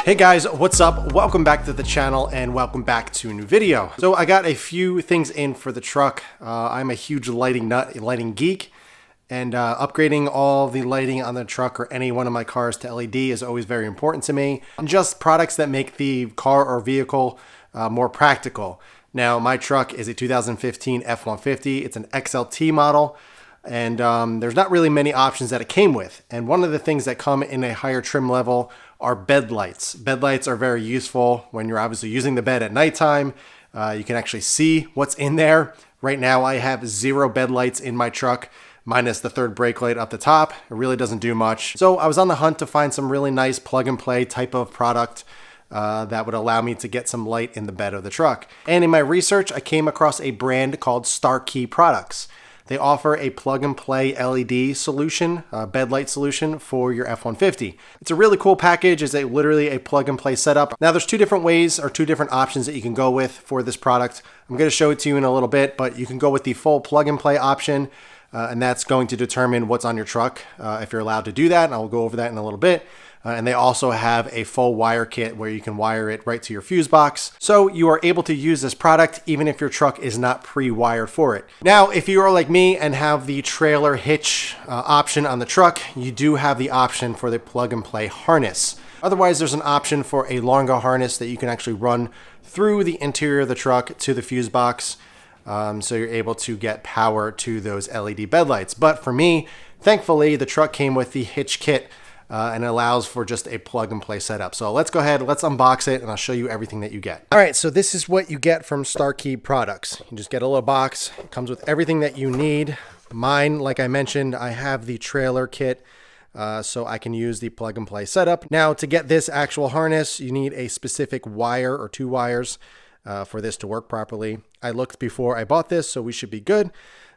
Hey guys, what's up? Welcome back to the channel and welcome back to a new video. So I got a few things in for the truck. I'm a huge lighting nut, lighting geek, and upgrading all the lighting on the truck or any one of my cars to LED is always very important to me. And just products that make the car or vehicle more practical. Now my truck is a 2015 F-150. It's an XLT model. And there's not really many options that it came with. And one of the things that come in a higher trim level are bed lights. Bed lights are very useful when you're obviously using the bed at nighttime. You can actually see what's in there. Right now I have 0 bed lights in my truck, minus the third brake light up the top. It really doesn't do much. So I was on the hunt to find some really nice plug and play type of product that would allow me to get some light in the bed of the truck. And in my research, I came across a brand called Starkey Products. They offer a plug-and-play LED solution, bed light solution for your F-150. It's a really cool package. It's literally a plug-and-play setup. Now, there's 2 different ways or 2 different options that you can go with for this product. I'm going to show it to you in a little bit, but you can go with the full plug-and-play option, and that's going to determine what's on your truck, if you're allowed to do that, and I'll go over that in a little bit. And they also have a full wire kit where you can wire it right to your fuse box. So you are able to use this product even if your truck is not pre-wired for it. Now, if you are like me and have the trailer hitch option on the truck, you do have the option for the plug and play harness. Otherwise, there's an option for a longer harness that you can actually run through the interior of the truck to the fuse box. So you're able to get power to those LED bed lights. But for me, thankfully, the truck came with the hitch kit and it allows for just a plug and play setup. So let's go ahead, let's unbox it, and I'll show you everything that you get. All right, so this is what you get from Starkey Products. You just get a little box. It comes with everything that you need. Mine, like I mentioned, I have the trailer kit, so I can use the plug and play setup. Now, to get this actual harness, you need a specific wire or 2 wires for this to work properly. I looked before I bought this, so we should be good.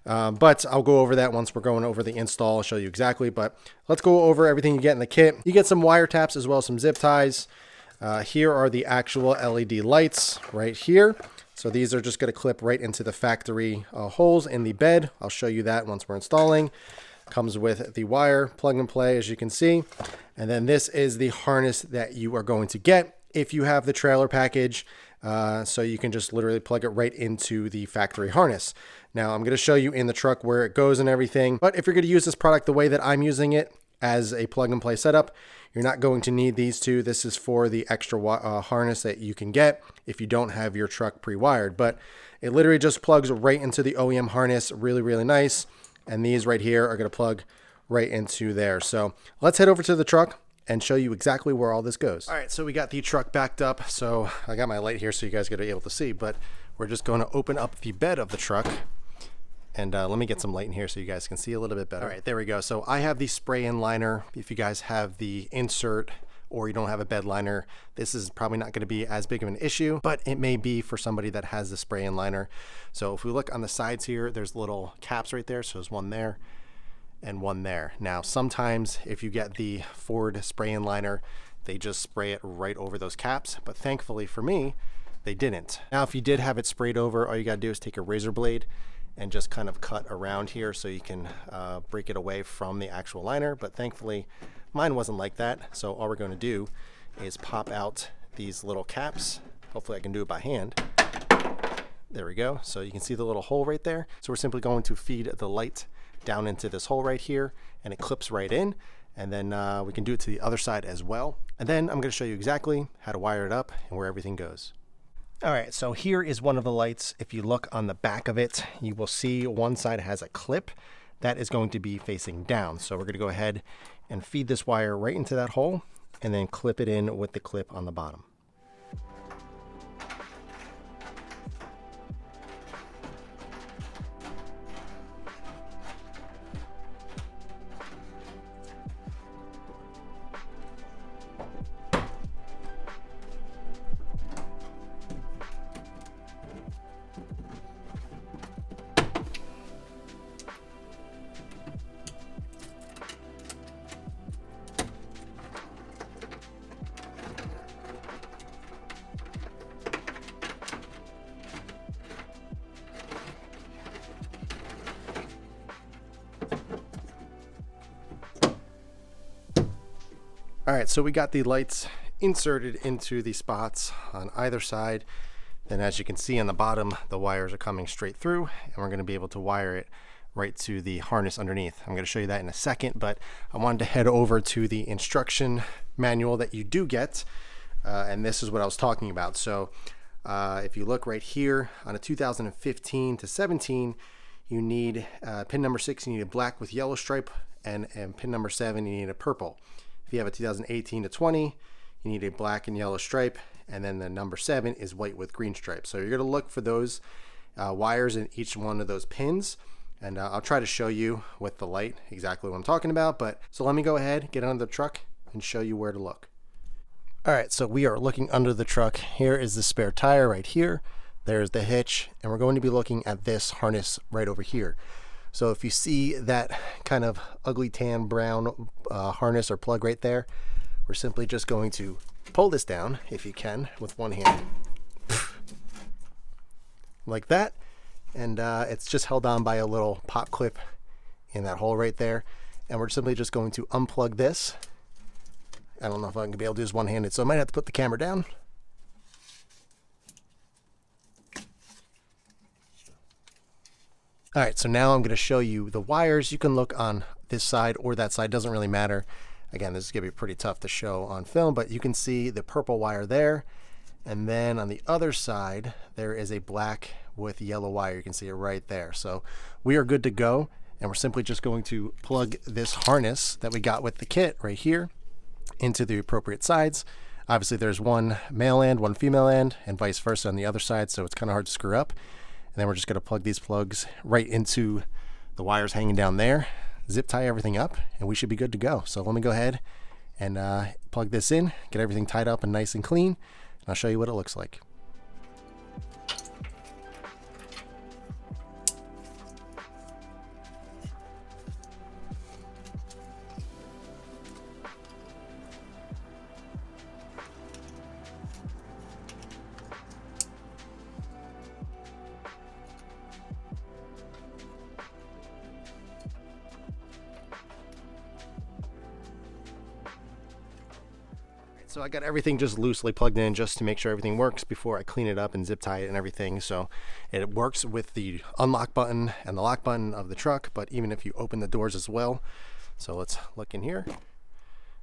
But I'll go over that once we're going over the install. I'll show you exactly, but let's go over everything you get in the kit. You get some wire taps as well as some zip ties. Here are the actual LED lights right here. So these are just going to clip right into the factory holes in the bed. I'll show you that once we're installing. Comes with the wire plug and play, as you can see. And then this is the harness that you are going to get if you have the trailer package. So you can just literally plug it right into the factory harness. Now I'm going to show you in the truck where it goes and everything, but if you're going to use this product the way that I'm using it as a plug and play setup, you're not going to need these 2. This is for the extra harness that you can get if you don't have your truck pre-wired, but it literally just plugs right into the OEM harness. Really, really nice. And these right here are going to plug right into there. So let's head over to the truck and show you exactly where all this goes. All right, so we got the truck backed up. So I got my light here so you guys are going to be able to see, but we're just going to open up the bed of the truck. And let me get some light in here so you guys can see a little bit better. All right, there we go. So I have the spray-in liner. If you guys have the insert or you don't have a bed liner, this is probably not going to be as big of an issue, but it may be for somebody that has the spray-in liner. So if we look on the sides here, there's little caps right there. So there's one there and one there. Now, sometimes if you get the Ford spray-in liner, they just spray it right over those caps. But thankfully for me, they didn't. Now, if you did have it sprayed over, all you got to do is take a razor blade and just kind of cut around here so you can break it away from the actual liner. But thankfully, mine wasn't like that. So all we're going to do is pop out these little caps. Hopefully I can do it by hand. There we go. So you can see the little hole right there. So we're simply going to feed the light down into this hole right here, and it clips right in. And then we can do it to the other side as well. And then I'm going to show you exactly how to wire it up and where everything goes. All right, so here is one of the lights. If you look on the back of it, you will see one side has a clip that is going to be facing down. So we're going to go ahead and feed this wire right into that hole and then clip it in with the clip on the bottom. All right, so we got the lights inserted into the spots on either side. Then as you can see on the bottom, the wires are coming straight through, and we're going to be able to wire it right to the harness underneath. I'm going to show you that in a second, but I wanted to head over to the instruction manual that you do get, and this is what I was talking about. So if you look right here on a 2015 to 17, you need pin number 6, you need a black with yellow stripe, and pin number 7, you need a purple. If you have a 2018 to 20, you need a black and yellow stripe, and then the number 7 is white with green stripe. So you're going to look for those wires in each one of those pins, and I'll try to show you with the light exactly what I'm talking about. But so let me go ahead, get under the truck, and show you where to look. All right, so we are looking under the truck. Here is the spare tire right here. There's the hitch, and we're going to be looking at this harness right over here. So if you see that kind of ugly tan brown harness or plug right there, we're simply just going to pull this down, if you can, with one hand, like that. And it's just held on by a little pop clip in that hole right there. And we're simply just going to unplug this. I don't know if I'm going to be able to do this one-handed, so I might have to put the camera down. All right, so now I'm going to show you the wires. You can look on this side or that side, doesn't really matter. Again, this is going to be pretty tough to show on film, but you can see the purple wire there. And then on the other side, there is a black with yellow wire. You can see it right there. So we are good to go. And we're simply just going to plug this harness that we got with the kit right here into the appropriate sides. Obviously, there's one male end, one female end, and vice versa on the other side. So it's kind of hard to screw up. And then we're just going to plug these plugs right into the wires hanging down there, zip tie everything up, and we should be good to go. So let me go ahead and plug this in, get everything tied up and nice and clean. And I'll show you what it looks like. So I got everything just loosely plugged in just to make sure everything works before I clean it up and zip tie it and everything. So it works with the unlock button and the lock button of the truck, but even if you open the doors as well. So let's look in here,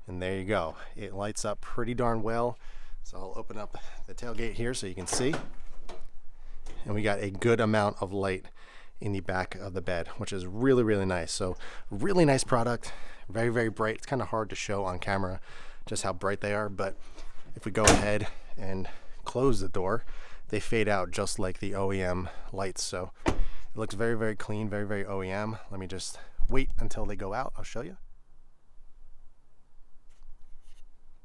and there you go. It lights up pretty darn well. So I'll open up the tailgate here so you can see. And we got a good amount of light in the back of the bed, which is really, really nice. So really nice product, very, very bright. It's kind of hard to show on camera just how bright they are, but if we go ahead and close the door, they fade out just like the OEM lights. So it looks very, very clean, very, very OEM. Let me just wait until they go out. I'll show you.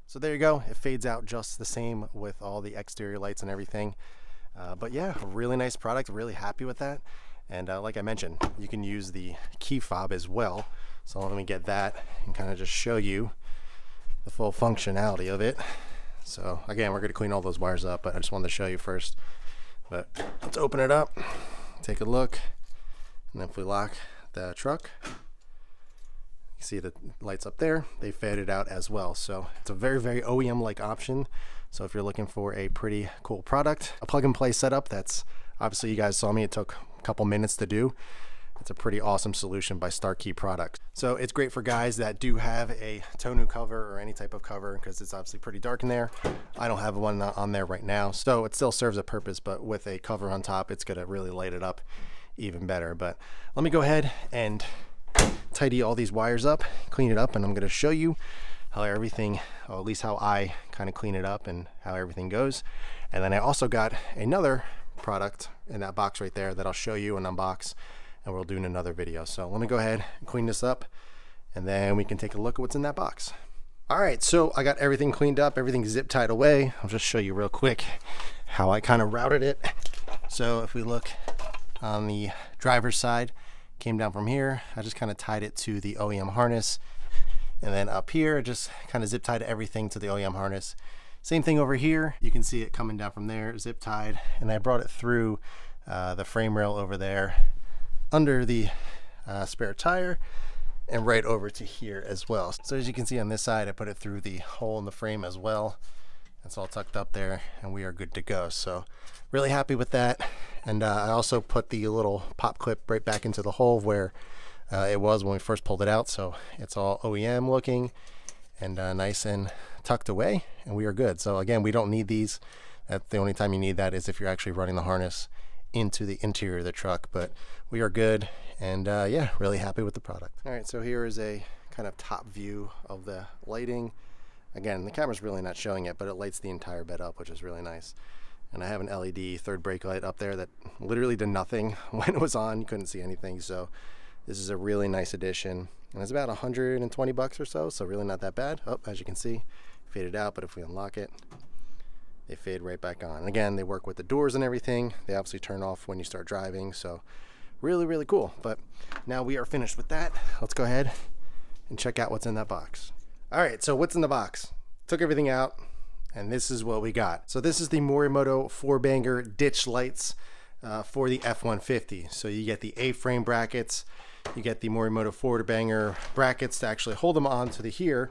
So there you go. It fades out just the same with all the exterior lights and everything. But yeah, a really nice product. Really happy with that. And like I mentioned, you can use the key fob as well. So let me get that and kind of just show you the full functionality of it. So again, we're going to clean all those wires up, but I just wanted to show you first. But let's open it up, take a look, and if we lock the truck, you see the lights up there, they faded out as well. So it's a very, very OEM-like option. So if you're looking for a pretty cool product, a plug-and-play setup that's obviously, you guys saw me, it took a couple minutes to do. It's a pretty awesome solution by Starkey Products. So it's great for guys that do have a tonneau cover or any type of cover, because it's obviously pretty dark in there. I don't have one on there right now, so it still serves a purpose, but with a cover on top, it's gonna really light it up even better. But let me go ahead and tidy all these wires up, clean it up, and I'm gonna show you how everything, or at least how I kind of clean it up and how everything goes. And then I also got another product in that box right there that I'll show you and unbox, and we'll do in another video. So let me go ahead and clean this up, and then we can take a look at what's in that box. All right, so I got everything cleaned up, everything zip tied away. I'll just show you real quick how I kind of routed it. So if we look on the driver's side, came down from here, I just kind of tied it to the OEM harness, and then up here, just kind of zip tied everything to the OEM harness. Same thing over here, you can see it coming down from there, zip tied, and I brought it through the frame rail over there, under the spare tire, and right over to here as well. So as you can see on this side, I put it through the hole in the frame as well. It's all tucked up there and we are good to go. So really happy with that. And I also put the little pop clip right back into the hole where it was when we first pulled it out. So it's all OEM looking and nice and tucked away, and we are good. So again, we don't need these. That's the only time you need that is if you're actually running the harness into the interior of the truck, but we are good. And yeah, really happy with the product. All right, so here is a kind of top view of the lighting. Again, the camera's really not showing it, but it lights the entire bed up, which is really nice. And I have an LED third brake light up there that literally did nothing when it was on. You couldn't see anything. So this is a really nice addition. And it's about 120 bucks or so, so really not that bad. Oh, as you can see, faded out, but if we unlock it, they fade right back on. And again, they work with the doors and everything. They obviously turn off when you start driving, so really, really cool. But now we are finished with that. Let's go ahead and check out what's in that box. All right, so what's in the box? Took everything out, and this is what we got. So this is the Morimoto 4-banger ditch lights for the F-150. So you get the A-frame brackets, you get the Morimoto 4-banger brackets to actually hold them onto the here.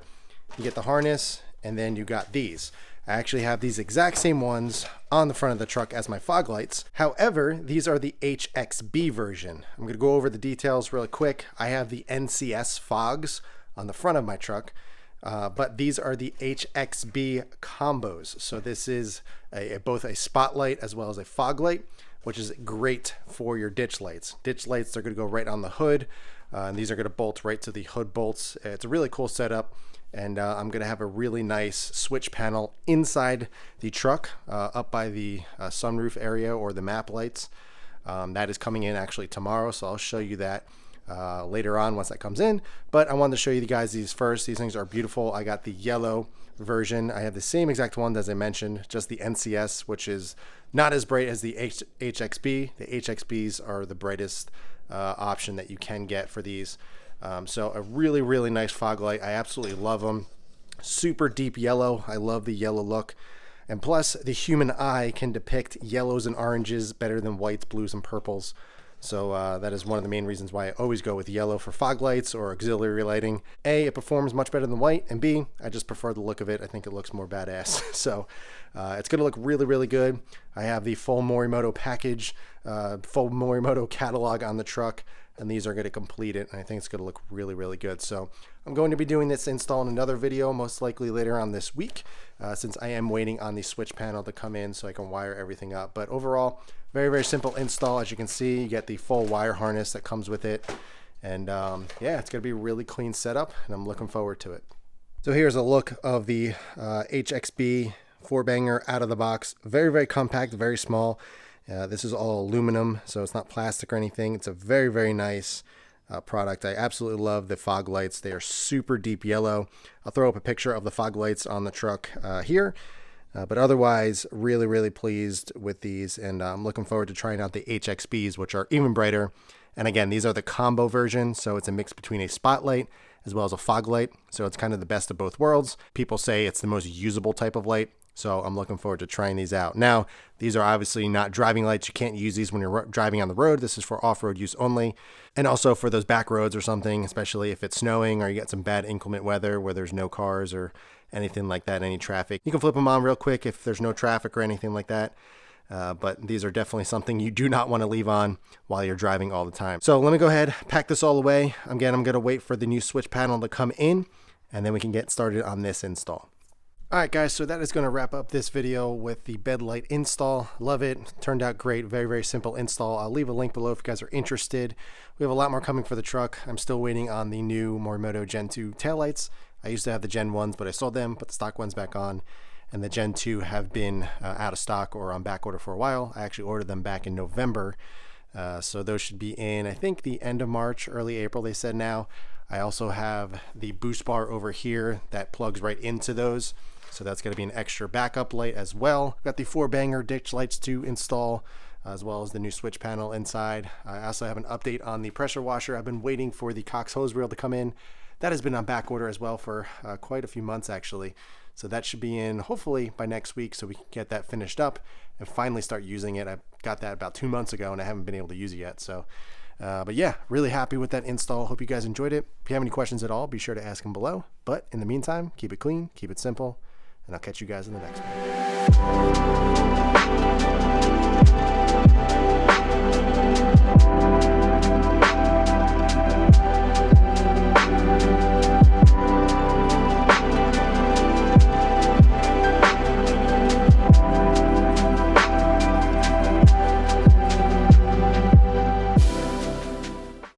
You get the harness, and then you got these. I actually have these exact same ones on the front of the truck as my fog lights. However, these are the HXB version. I'm gonna go over the details really quick. I have the NCS fogs on the front of my truck. But these are the HXB combos. So this is both a spotlight as well as a fog light, which is great for your ditch lights. Ditch lights are going to go right on the hood, and these are going to bolt right to the hood bolts. It's a really cool setup, and I'm going to have a really nice switch panel inside the truck, up by the sunroof area or the map lights. That is coming in actually tomorrow, so I'll show you that later on once that comes in. But I wanted to show you guys these first. These things are beautiful. I got the yellow version. I have the same exact one as I mentioned, just the NCS, which is not as bright as the HXB. The HXBs are the brightest option that you can get for these. So a really, really nice fog light. I absolutely love them. Super deep yellow. I love the yellow look. And plus, the human eye can depict yellows and oranges better than whites, blues, and purples. So that is one of the main reasons why I always go with yellow for fog lights or auxiliary lighting. A, it performs much better than white, and B, I just prefer the look of it. I think it looks more badass. So it's going to look really, really good. I have the full Morimoto package, full Morimoto catalog on the truck, and these are going to complete it, and I think it's going to look really, really good. So I'm going to be doing this install in another video, most likely later on this week, since I am waiting on the switch panel to come in so I can wire everything up. But overall, very, very simple install. As you can see, you get the full wire harness that comes with it. And yeah, it's going to be a really clean setup, and I'm looking forward to it. So here's a look of the HXB 4-banger out of the box. Very, very compact, very small. This is all aluminum, so it's not plastic or anything. It's a very, very nice product. I absolutely love the fog lights. They are super deep yellow. I'll throw up a picture of the fog lights on the truck here. But otherwise, really, really pleased with these, and I'm looking forward to trying out the HXBs, which are even brighter. And again, these are the combo version, so it's a mix between a spotlight as well as a fog light. So it's kind of the best of both worlds. People say it's the most usable type of light, so I'm looking forward to trying these out. Now, these are obviously not driving lights. You can't use these when you're driving on the road. This is for off-road use only, and also for those back roads or something, especially if it's snowing or you get some bad inclement weather where there's no cars or anything like that, any traffic. You can flip them on real quick if there's no traffic or anything like that. But these are definitely something you do not want to leave on while you're driving all the time. So let me go ahead, pack this all away. Again, I'm going to wait for the new switch panel to come in, and then we can get started on this install. All right, guys, so that is going to wrap up this video with the bed light install. Love it. Turned out great. Very, very simple install. I'll leave a link below if you guys are interested. We have a lot more coming for the truck. I'm still waiting on the new Morimoto Gen 2 taillights. I used to have the Gen 1s, but I sold them, put the stock ones back on. And the Gen 2 have been out of stock or on back order for a while. I actually ordered them back in November. So those should be in, I think, the end of March, early April, they said now. I also have the boost bar over here that plugs right into those. So that's going to be an extra backup light as well. Got the 4-banger ditch lights to install, as well as the new switch panel inside. I also have an update on the pressure washer. I've been waiting for the Cox hose reel to come in. That has been on back order as well for quite a few months, actually. So that should be in hopefully by next week, so we can get that finished up and finally start using it. I got that about 2 months ago and I haven't been able to use it yet. So, but yeah, really happy with that install. Hope you guys enjoyed it. If you have any questions at all, be sure to ask them below. But in the meantime, keep it clean, keep it simple, and I'll catch you guys in the next one.